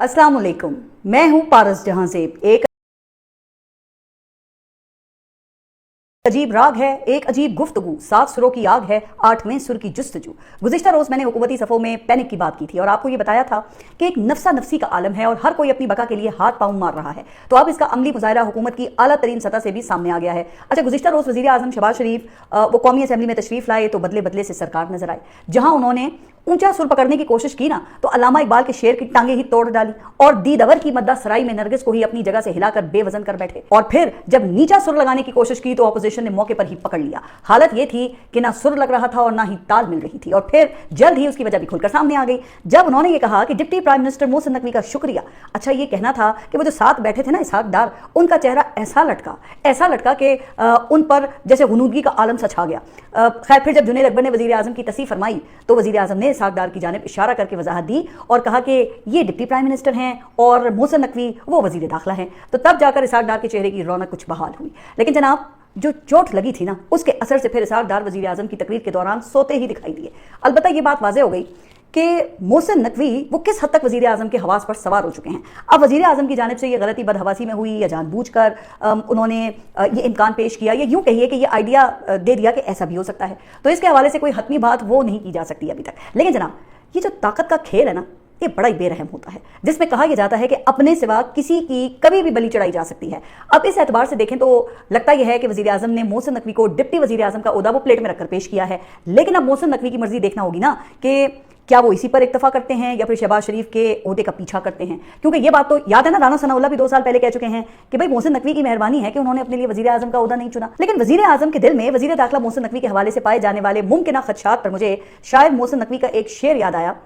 अस्सलाम वालेकुम, मैं हूं पारस जहांज़ेब। एक अजीब राग है, एक अजीब गुफ्तगू, 7 सुरों की आग है, 8वें सुर की जुस्तजू। गुज़िश्ता रोज़ मैंने हुकूमती सफ़ों में पैनिक की बात की थी और आपको ये बताया था कि एक नफ्सा नफसी का आलम है और हर कोई अपनी बका के लिए हाथ पाँव मार रहा है। तो अब इसका अमली मुज़ाहिरा हुकूमत की आला तरीन सतह से भी सामने आ गया है। अच्छा, गुज़िश्ता रोज़ वज़ीर आज़म शहबाज शरीफ वो कौमी असम्बली में तशरीफ़ लाए तो बदले बदले से सरकार नजर आई। जहाँ उन्होंने ऊंचा सुर पकड़ने की कोशिश की ना तो अल्लामा इकबाल के शेर की टांगे ही तोड़ डाली और दीदवर की मद्दा सराई में नरगिस को ही अपनी जगह से हिलाकर बेवजन कर बैठे। और फिर जब नीचा सुर लगाने की कोशिश की तो ऑपोजिशन ने मौके पर ही पकड़ लिया। हालत यह थी कि ना सुर लग रहा था और ना ही ताल मिल रही थी। और फिर जल्द ही उसकी वजह भी खुलकर सामने आ गई जब उन्होंने ये कहा कि deputy prime minister Mohsin Naqvi का शुक्रिया। अच्छा, ये कहना था कि वो जो साथ बैठे थे ना इसहाक डार, उनका चेहरा ऐसा लटका कि उन पर जैसे गुनूदगी का आलम सा छा गया। खैर, फिर जब जुनैद अकबर ने वज़ीर आज़म की तस्वीर फरमाई तो वज़ीर आज़म ने इसहाक डार की जानिब इशारा करके वजाहत दी और कहा कि ये डिप्टी प्राइम मिनिस्टर हैं और मोहसिन नकवी वो वज़ीर दाखिला हैं। तो तब जाकर इसहाक डार के चेहरे की रौनक कुछ बहाल हुई। लेकिन जनाब, जो चोट लगी थी ना उसके असर से फिर इसहाक डार वज़ीर आज़म की तकरीर के दौरान सोते ही दिखाई दिए। अलबत्ता ये बात वाज़ेह हो गई कि मोहसिन नकवी वो किस हद तक वज़ीर आज़म के हवास पर सवार हो चुके हैं। अब वज़ीर आज़म की जानिब से ये गलती बदहवासी में हुई या जानबूझकर उन्होंने ये इम्कान पेश किया या यूँ कहिए कि ये आइडिया दे दिया कि ऐसा भी हो सकता है, तो इसके हवाले से कोई हतमी बात वो नहीं की जा सकती अभी तक। लेकिन जनाब, ये जो ताकत का खेल है ना, ये बड़ा ही बेरहम होता है, जिसमें कहा यह जाता है कि अपने सिवा किसी की कभी भी बलि चढ़ाई जा सकती है। अब इस एतबार से देखें तो लगता यह है कि वज़ीर आज़म ने मोहसिन नकवी को डिप्टी वज़ीर आज़म का ओहदा वो प्लेट में रखकर पेश किया है। लेकिन अब मोहसिन नकवी की मर्जी देखना होगी ना कि क्या वो इसी पर इक्तफा करते हैं या फिर शहबाज शरीफ के ओहदे का पीछा करते हैं। क्योंकि ये बात तो याद है ना, राना सनाउल्लाह भी 2 साल पहले कह चुके हैं कि भाई मोहसिन नकवी की मेहरबानी है कि उन्होंने अपने लिए वज़ीर आज़म का ओहदा नहीं चुना। लेकिन वज़ीर आज़म के दिल में वज़ीर दाखिला मोहसिन नकवी के हवाले से पाए जाने वाले मुमकिन खदशात पर मुझे शायद मोहसिन नकवी का एक शेर याद आया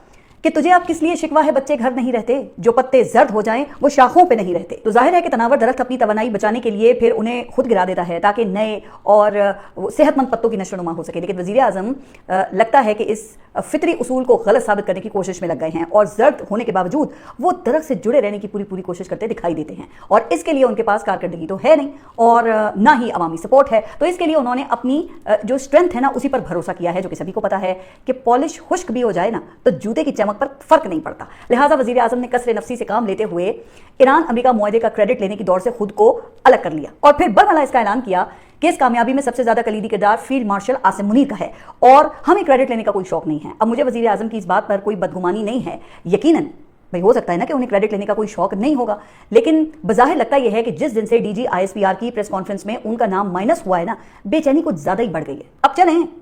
कि तुझे अब किस लिए शिकवा है बच्चे घर नहीं रहते, जो पत्ते जर्द हो जाएं वो शाखों पे नहीं रहते। तो जाहिर है कि तनावर दरख्त अपनी तवानाई बचाने के लिए फिर उन्हें खुद गिरा देता है ताकि नए और सेहतमंद पत्तों की नशोनुमा हो सके। लेकिन वज़ीर आज़म लगता है कि इस फितरी उसूल को गलत साबित करने की कोशिश में लग गए हैं और जर्द होने के बावजूद वो दरख्त से जुड़े रहने की पूरी कोशिश करते दिखाई देते हैं। और इसके लिए उनके पास कारकर्दगी तो है नहीं और ना ही अवामी सपोर्ट है। तो इसके लिए उन्होंने अपनी जो स्ट्रेंथ है ना उसी पर भरोसा किया है, जो कि सभी को पता है कि पॉलिश खुश्क भी हो जाए ना तो जूते की चमक पर फर्क नहीं पड़ता। लिहाजा वज़ीर आज़म ने कसरे नफसी से काम लेते हुए ईरान अमेरिका मुआहदे का क्रेडिट लेने की दौड़ से खुद को अलग कर लिया और फिर बरमला इसका ऐलान किया कि इस कामयाबी में सबसे ज्यादा कलीदी किरदार फील्ड मार्शल आसिम मुनीर का है और हमें क्रेडिट लेने का कोई शौक नहीं है। अब मुझे वज़ीर आज़म की इस बात पर कोई बदगुमानी नहीं है। यकीनन भाई हो सकता है ना कि उन्हें क्रेडिट लेने का कोई शौक नहीं होगा, लेकिन बज़ाहिर लगता यह है कि जिस दिन से डीजी ISPR की प्रेस कॉन्फ्रेंस में उनका नाम माइनस हुआ है ना, बेचैनी कुछ ज्यादा ही बढ़ गई है। अब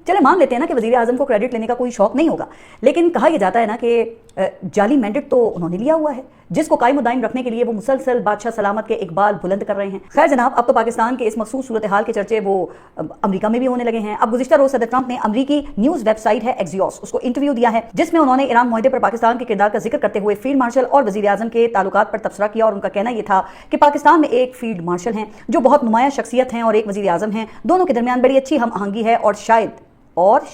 चले मान लेते हैं ना कि वज़ीर आज़म को क्रेडिट लेने का कोई शौक नहीं होगा, लेकिन कहा यह जाता है ना कि जाली मैंडेट तो उन्होंने लिया हुआ है जिसको कायम दायम रखने के लिए वो मुसलसल बादशाह सलामत के इकबाल बुलंद कर रहे हैं। खैर जनाब, अब तो पाकिस्तान के इस मखसूस सूरत हाल के चर्चे वो अमेरिका में भी होने लगे हैं। अब गुज़िश्ता रोज सदर ट्रंप ने अमेरिकी न्यूज वेबसाइट है एक्सियोस उसको इंटरव्यू दिया है जिसमें उन्होंने ईरान मुआहदे पर पाकिस्तान के किरदार का जिक्र करते हुए फील्ड मार्शल और वज़ीर आज़म के ताल्लुकात पर तबसरा किया और उनका कहना यह था कि पाकिस्तान में एक फील्ड मार्शल हैं जो बहुत नुमाया शख्सियत हैं और एक वज़ीर आज़म हैं, दोनों के दरमियान बड़ी अच्छी हम आहंगी है और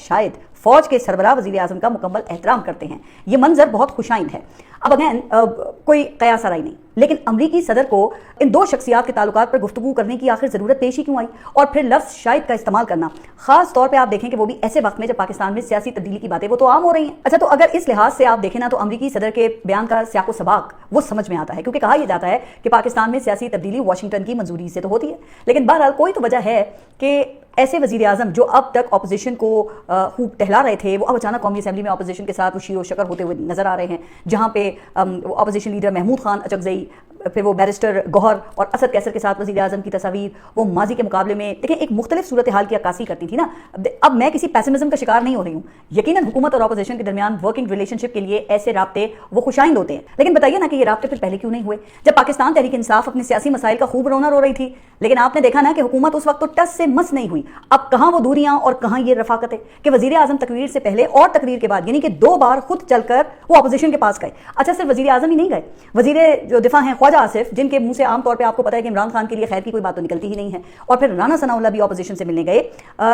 शायद फौज के सरबराह वज़ीर आज़म का मुकम्मल एहतराम करते हैं। ये मंजर बहुत खुशाइंद है। अब अगैन कोई कयास आराई नहीं, लेकिन अमरीकी सदर को इन 2 शख्सियात के ताल्लुकात पर गुफ्तगू करने की आखिर ज़रूरत पेश ही क्यों आई और फिर लफ्ज़ शायद का इस्तेमाल करना, खास तौर पे आप देखें कि वो भी ऐसे वक्त में जब पाकिस्तान में सियासी तब्दीली की बातें वो तो आम हो रही हैं। अच्छा, तो अगर इस लिहाज से आप देखें ना तो अमरीकी सदर के बयान का सियाको सबाक वो समझ में आता है, क्योंकि कहा यह जाता है कि पाकिस्तान में सियासी तब्दीली वाशिंगटन की मंजूरी से तो होती है, लेकिन बहरहाल कोई तो वजह है कि ऐसे वज़ीर आज़म जो अब तक अपोजिशन को खूब टहला रहे थे वो अब अचानक कौमी असेंबली में अपोजिशन के साथ वो शीरो शकर होते हुए नजर आ रहे हैं, जहाँ पे अपोजिशन लीडर महमूद खान अचकज़ई, फिर वो बैरिस्टर गौहर और असद कैसर के साथ वज़ीर आज़म की तस्वीर वो माजी के मुकाबले में देखें एक मुख्तलिफ सूरत हाल की अक्कासी करती थी ना। अब मैं किसी पैसिमिज्म का शिकार नहीं हो रही हूँ। यकीनन हुकूमत और अपोजिशन के दरमियान वर्किंग रिलेशनशिप के लिए ऐसे राब्ते वो खुशाइंद होते हैं, लेकिन बताइए ना कि ये राब्ते फिर पहले क्यों नहीं हुए जब पाकिस्तान तहरीक इंसाफ अपने सियासी मसाइल का खूब रोना रो रही थी। लेकिन आपने देखा ना कि हुकूमत उस वक्त तो टस से मस नहीं हुई। अब कहाँ वो दूरियां और कहाँ ये रफाकतें कि वज़ीर आज़म तकरीर से पहले और तकरीर के बाद यानी कि 2 बार खुद चलकर वो अपोजिशन के पास गए। अच्छा, सिर्फ वज़ीर आज़म ही नहीं गए, वज़ीर जो दिफा हैं ख्वाजा आसिफ, जिनके मुंह से आमतौर पर आपको पता है कि इमरान खान के लिए खैर की कोई बात तो निकलती ही नहीं है, और फिर राना सनाउल्लाह भी अपोजिशन से मिलने गए।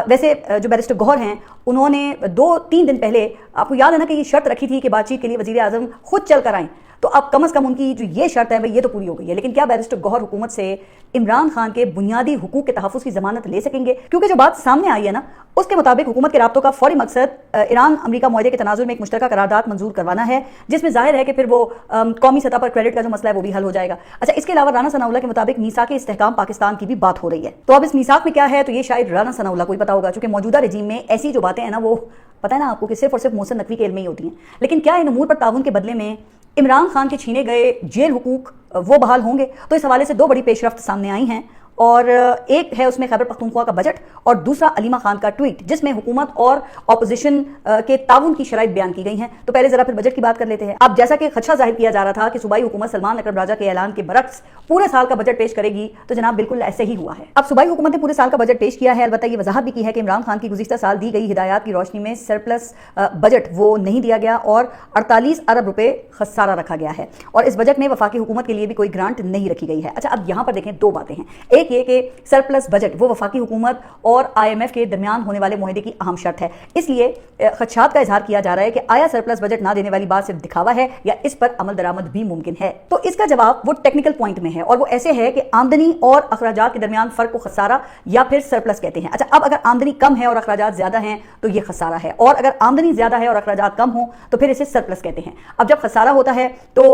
वैसे जो बैरिस्टर गौहर हैं उन्होंने 2-3 दिन पहले आपको याद है ना कि ये शर्त रखी थी कि बातचीत के लिए वज़ीर आज़म खुद चल कर आएँ, तो अब कम से कम उनकी जो ये शर्त है ये तो पूरी हो गई है। लेकिन क्या बैरिस्टर गौहर हुकूमत से इमरान खान के बुनियादी हुकूक के तहफ़्फ़ुज़ की ज़मानत ले सकेंगे? क्योंकि जो बात सामने आई है ना, उसके मुताबिक हुकूमत के राब्तों का फौरी मकसद ईरान अमरीका मुआहदे के तनाजुर में एक मुश्तरका करारदाद मंजूर करवाना है, जिसमें जाहिर है कि फिर वो कौमी सतह पर क्रेडिट का जो मसला है वो भी हल हो जाएगा। अच्छा, इसके अलावा राना सनाउल्लाह के मुताबिक मीसाक इस्तेहकाम पाकिस्तान की भी बात हो रही है। तो अब इस मीसाक में क्या है, तो ये शायद राना सनाउल्लाह को ही पता होगा, क्योंकि मौजूदा रजीम में ऐसी जो बातें हैं ना, वो पता है ना आपको कि सिर्फ और सिर्फ मोहसिन नकवी के इल्म में ही होती हैं। लेकिन क्या इन उमूर पर ताउन के बदले में इमरान खान के छीने गए जेल हुकूक वो बहाल होंगे? तो इस हवाले से दो बड़ी पेशरफ्त सामने आई हैं, और एक है उसमें खैबर पख्तूनख्वा का बजट, और दूसरा अलीमा खान का ट्वीट जिसमें हुकूमत और अपोजिशन के ताउन की शराइत बयान की गई हैं। तो पहले जरा फिर बजट की बात कर लेते हैं। अब जैसा कि खदशा जाहिर किया जा रहा था कि सूबाई हुकूमत सलमान अकरम राजा के ऐलान के बरक्स पूरे साल का बजट पेश करेगी, तो जनाब बिल्कुल ऐसे ही हुआ है। अब सूबाई हुकूमत ने पूरे साल का बजट पेश किया है। अलबत्ता ये वजाहत भी की है कि इमरान खान की गुज़िश्ता साल दी गई हिदायत की रोशनी में सरप्लस बजट वो नहीं दिया गया और 48 अरब रुपए खसारा रखा गया है, और इस बजट में वफाकी हुकूमत के लिए भी कोई ग्रांट नहीं रखी गई है। अच्छा, अब यहाँ पर देखें दो बातें हैं। एक ये कि सरप्लस बजट वो वफाकी हुकूमत और IMF के दरमियान होने वाले मुआहदे की अहम शर्त है, इसलिए खदशात का इजहार किया जा रहा है कि आया सरप्लस बजट ना देने वाली बात सिर्फ दिखावा है या इस पर अमल दरामद भी मुमकिन है। तो इसका जवाब वो टेक्निकल पॉइंट में है, और वो ऐसे है कि आमदनी और अखराजात के दरमियान फर्क को खसारा या फिर सरप्लस कहते हैं। अच्छा, अब अगर आमदनी कम है और अखराजात ज्यादा हैं तो ये खसारा है, और अगर आमदनी ज्यादा है और अखराजात कम हो तो फिर इसे सरप्लस कहते हैं। अब जब खसारा होता है तो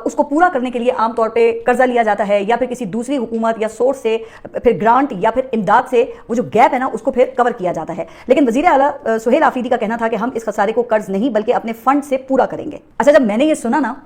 उसको पूरा करने के लिए आमतौर पर कर्जा लिया जाता है, या फिर किसी दूसरी हुकूमत या सोर्स से फिर ग्रांट या फिर इमदाद से वो जो गैप है ना उसको फिर कवर किया जाता है। लेकिन वजीर आला सुहेल आफरीदी का कहना था कि हम इस खसारे को कर्ज नहीं बल्कि अपने फंड से पूरा करेंगे। अच्छा, जब मैंने ये सुना ना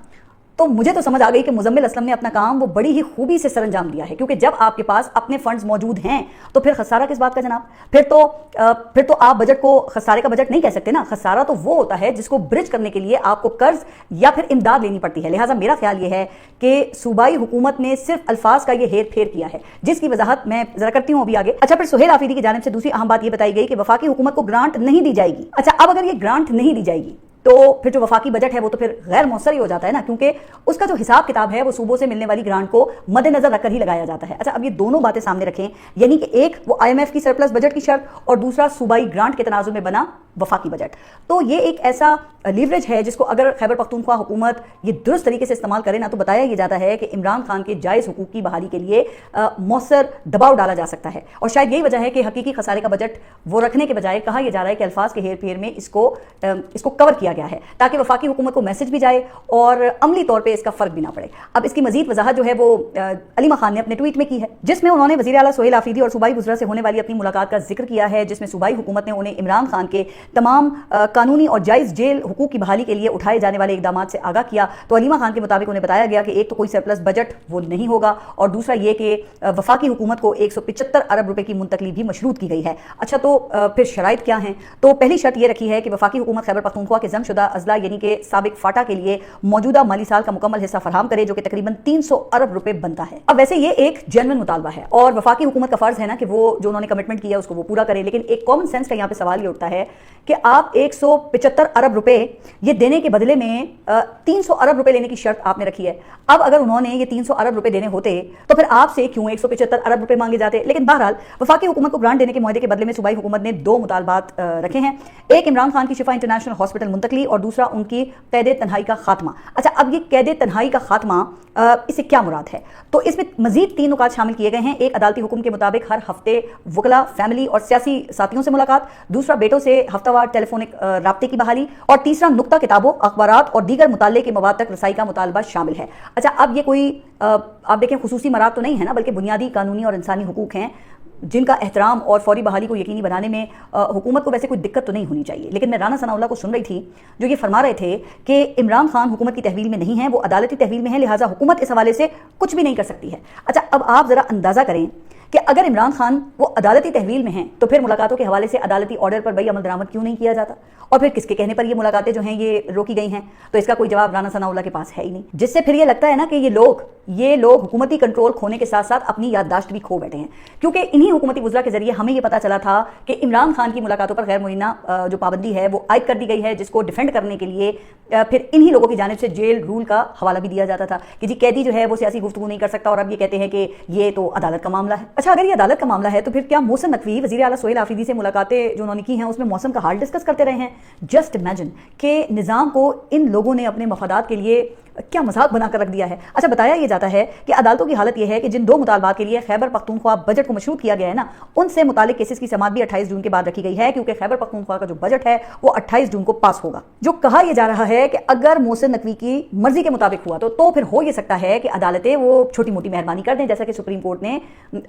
तो मुझे तो समझ आ गई कि मुजम्मिल असलम ने अपना काम वो बड़ी ही खूबी से सरंजाम दिया है, क्योंकि जब आपके पास अपने फंड्स मौजूद हैं तो फिर खसारा किस बात का जनाब? फिर तो आप बजट को खसारे का बजट नहीं कह सकते ना। खसारा तो वो होता है जिसको ब्रिज करने के लिए आपको कर्ज या फिर इमदाद लेनी पड़ती है। लिहाजा मेरा ख्याल ये है कि सूबाई हुकूमत ने सिर्फ अल्फाज का ये हेर फेर किया है, जिसकी वजाहत मैं जरा करती हूँ अभी आगे। अच्छा, फिर सुहेल आफरीदी की जानिब से दूसरी अहम बात ये बताई गई कि वफाकी हुकूमत को ग्रांट नहीं दी जाएगी। अच्छा, अब अगर ये ग्रांट नहीं दी जाएगी तो फिर जो वफाकी बजट है वो तो फिर गैर मौसर ही हो जाता है ना, क्योंकि उसका जो हिसाब किताब है वो सूबों से मिलने वाली ग्रांट को मद्देनजर रखकर ही लगाया जाता है। अच्छा, अब ये दोनों बातें सामने रखें, यानी कि एक वो IMF की सरप्लस बजट की शर्त और दूसरा सूबाई ग्रांट के तनाजुर में बना वफाकी बजट। तो ये एक ऐसा लीवरेज है जिसको अगर खैबर पख्तूनख्वा हुकूमत ये दुरुस्त तरीके से इस्तेमाल करे ना, तो बताया ये जाता है कि इमरान खान के जायज़ हुकूक की बहाली के लिए मौसर दबाव डाला जा सकता है। और शायद यही वजह है कि हकीकी खसारे का बजट वो रखने के बजाय कहा यह जा रहा है कि अल्फाज के हेर फेर में इसको कवर किया गया है, ताकि वफाकी हुकूमत को मैसेज भी जाए और अमली तौर पर इसका फर्क भी ना पड़े। अब इसकी मजीद वजाहत जो है वो अलीमा खान ने अपने ट्वीट में की है, जिसमें उन्होंने वज़ीर आला सुहेल आफरीदी और सूबाई वज़रा से होने वाली अपनी मुलाकात का जिक्र किया है, जिसमें सूबाई हुकूमत ने उन्हें इमरान खान के तमाम कानूनी और जायज़ जेल हुकूक की बहाली के लिए उठाए जाने वाले इकदामात से आगाह किया। तो अलीमा खान के मुताबिक उन्हें बताया गया कि एक तो कोई सरप्लस बजट वो नहीं होगा, और दूसरा ये कि वफाकी हुकूमत को 175 अरब रुपए की मुंतकली भी मशरूत की गई है। अच्छा, तो फिर शराइत क्या हैं? तो पहली शर्त ये रखी है कि वफाकी हुकूमत खैबर पख्तूनख्वा के जंगशुदा अजला यानी कि साबिक फाटा के लिए मौजूदा माली साल का मुकम्मल हिस्सा फराहम करे, जो कि तकरीबन 300 अरब रुपए बनता है। अब वैसे ये एक जेन्युइन मुतालबा है और वफाकी हुकूमत का फर्ज है ना कि वो जो उन्होंने कमिटमेंट किया उसको वो पूरा करे, लेकिन एक कॉमन सेंस का यहाँ पे सवाल ये उठता है कि आप 175 अरब रुपए ये देने के बदले में 300 अरब रुपए लेने की शर्त आपने रखी है। अब अगर उन्होंने ये 300 अरब रुपए देने होते तो फिर आपसे क्यों 175 अरब रुपए मांगे जाते? लेकिन बहरहाल वफाकी हुकूमत को ग्रांट देने के मुआहदे के बदले में सूबाई हुकूमत ने दो मुतालबात रखे हैं, एक इमरान खान की शिफा इंटरनेशनल हॉस्पिटल मुंतकली और दूसरा उनकी कैद तन्हाई का खात्मा। अच्छा, अब ये कैद तन्हाई का खात्मा इससे क्या मुराद है? तो इसमें मजीद 3 नुकात शामिल किए गए हैं। एक, अदालती हुक्म के मुताबिक हर हफ्ते वकला, फैमिली और सियासी साथियों से मुलाकात, दूसरा बेटों से हफ्तावार टेलीफोनिक राब्ते की बहाली, और तीसरा नुक्ता किताबों, अखबारात और दीगर मुताल्ले के मवाद तक रसाई का मुतालबा शामिल है। अच्छा, अब ये कोई आप देखें खुसूसी मराद तो नहीं है ना, बल्कि बुनियादी कानूनी और इंसानी हुकूक हैं जिनका एहतराम और फौरी बहाली को यकीनी बनाने में हुकूमत को वैसे कोई दिक्कत तो नहीं होनी चाहिए। लेकिन मैं राना सनाउल्लाह को सुन रही थी जो ये फरमा रहे थे कि इमरान खान हुकूमत की तहवील में नहीं है, वो अदालती तहवील में है, लिहाजा हुकूमत इस हवाले से कुछ भी नहीं कर सकती है। अच्छा, अब आप ज़रा अंदाज़ा करें कि अगर इमरान खान वो अदालती तहवील में हैं तो फिर मुलाकातों के हवाले से अदालती ऑर्डर पर वही अमल दरामद क्यों नहीं किया जाता, और फिर किसके कहने पर ये मुलाकातें जो हैं ये रोकी गई हैं? तो इसका कोई जवाब राना सनाउल्लाह के पास है ही नहीं, जिससे फिर ये लगता है ना कि ये लोग हुकूमती कंट्रोल खोने के साथ साथ अपनी याददाश्त भी खो बैठे हैं, क्योंकि इन्हीं हुकूमती वज़रा के जरिए हमें ये पता चला था कि इमरान खान की मुलाकातों पर गैर मुइना जो पाबंदी है वो आयद कर दी गई है, जिसको डिफेंड करने के लिए फिर इन्हीं लोगों की जानिब से जेल रूल का हवाला भी दिया जाता था कि जी कैदी जो है वो सियासी गुफ्तगू नहीं कर सकता, और अब ये कहते हैं कि ये तो अदालत का मामला है। अच्छा, अगर ये अदालत का मामला है तो फिर क्या मोहसिन नकवी वज़ीर आला सुहेल आफरीदी से मुलाकातें जो उन्होंने की हैं उसमें मौसम का हाल डिस्कस करते रहे हैं? जस्ट इमेजिन कि निज़ाम को इन लोगों ने अपने मफादात के लिए क्या मजाक बना कर रख दिया है। अच्छा, बताया ये जाता है कि अदालतों की हालत ये है कि जिन 2 मुतालबात के लिए खैबर पख्तूनख्वा बजट को मशरूत किया गया है ना, उनसे मुतालिक केसेस की समाअत भी 28 जून के बाद रखी गई है, क्योंकि खैबर पख्तूनख्वा का जो बजट है वो 28 जून को पास होगा। जो कहा यह जा रहा है कि अगर मोहसिन नकवी की मर्जी के मुताबिक हुआ तो फिर हो ये सकता है कि अदालतें वो छोटी मोटी मेहरबानी कर दें, जैसा कि सुप्रीम कोर्ट ने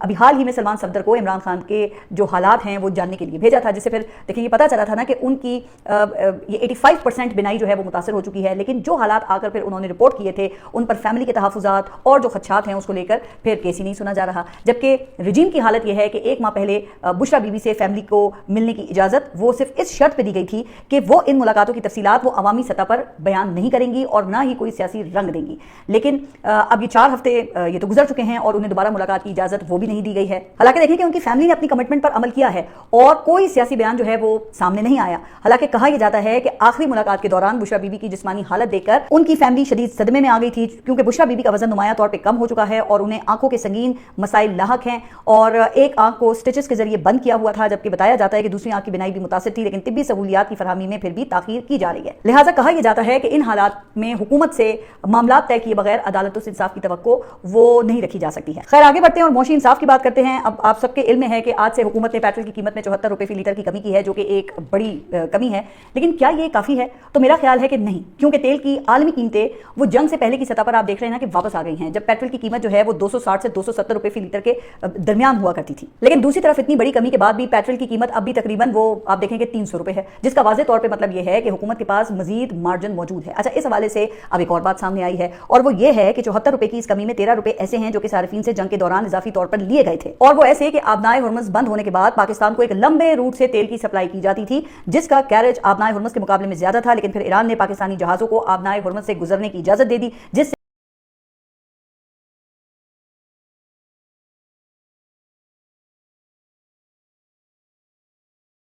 अभी हाल ही में सलमान सफदर को इमरान खान के जो हालात हैं वो जानने के लिए भेजा था, जिससे फिर देखिए ये पता चला था ना कि उनकी ये 85% बिनाई जो है वो मुतासर हो चुकी है। लेकिन जो हालात आकर फिर उन्होंने रिपोर्ट किए थे उन पर फैमिली के तहफ़्फ़ुज़ात और जो खदशात हैं उसको लेकर फिर केस ही नहीं सुना जा रहा। जबकि रजीम की हालत यह है कि 1 माह पहले बुशरा बीबी से फैमिली को मिलने की इजाज़त वो सिर्फ इस शर्त पर दी गई थी कि वो इन मुलाकातों की तफसीलात वो अवामी सतह पर बयान नहीं करेंगी और ना ही कोई सियासी रंग देंगी। लेकिन अब ये 4 हफ्ते ये तो गुजर चुके हैं और उन्हें दोबारा मुलाकात की इजाज़त वो भी नहीं दी गई है। हालांकि देखिए कि उनकी फैमिली ने अपनी कमिटमेंट पर अमल किया है और कोई सियासी बयान जो है वो सामने नहीं आया। हालांकि कहा यह जाता है कि आखिरी मुलाकात के दौरान बुशरा बीबी की जिस्मानी हालत देखकर उनकी फैमिली शदीद सदमे में आ गई थी, क्योंकि बुशरा बीबी का वजन नुमायां तौर पर कम हो चुका है और उन्हें आंखों के संगीन मसाइल लाहक हैं और एक आंख को स्टिचेस के जरिए बंद किया हुआ था, जबकि बताया जाता है कि दूसरी आंख की बिनाई भी मुतासिर थी, लेकिन तिब्बी सहूलियात की फरहमी में फिर भी ताखीर की जा रही है। लिहाजा कहा यह जाता है कि इन हालात में हुकूमत से मामला तय किए बगैर अदालतों से इंसाफ की तवक्को वो नहीं रखी जा सकती है। खैर, आगे बढ़ते हैं और मौशी इंसाफ की बात करते हैं। अब आप सबके इल्म में है कि आज से हुकूमत ने पेट्रोल की कीमत में 74 रुपए फी लीटर की कमी की है, जो कि एक बड़ी कमी है। लेकिन क्या ये काफ़ी है? तो मेरा ख्याल है कि नहीं, क्योंकि तेल की आलमी कीमतें वो जंग से पहले की सतह पर आप देख रहे हैं ना कि वापस आ गई हैं, जब पेट्रोल की कीमत जो है वो 260 से 270 रुपए फी लीटर के दरमियान हुआ करती थी। लेकिन दूसरी तरफ इतनी बड़ी कमी के बाद भी पेट्रोल की कीमत अब भी तकरीबन वो आप देखेंगे 300 रुपए है, जिसका वाज़ेह तौर पर मतलब ये है कि हुकूमत के पास मजीद मार्जिन मौजूद है। अच्छा, इस हवाले से अब एक और बात सामने आई है और वो ये है कि 74 रुपए की इस कमी में 13 रुपए ऐसे हैं जो कि सार्फिन से जंग के दौरान इजाफी तौर पर लिए गए थे, और वो ऐसे कि आबनाए हुर्मुज़ बंद होने के बाद पाकिस्तान को एक लंबे रूट से तेल की सप्लाई की जाती थी, जिसका कैरेज आबनाए हुर्मुज़ के मुकाबले में ज्यादा था। लेकिन फिर ईरान ने पाकिस्तानी जहाजों को आबनाए हुर्मुज़ से गुजरने की इजाजत दे दी, जिससे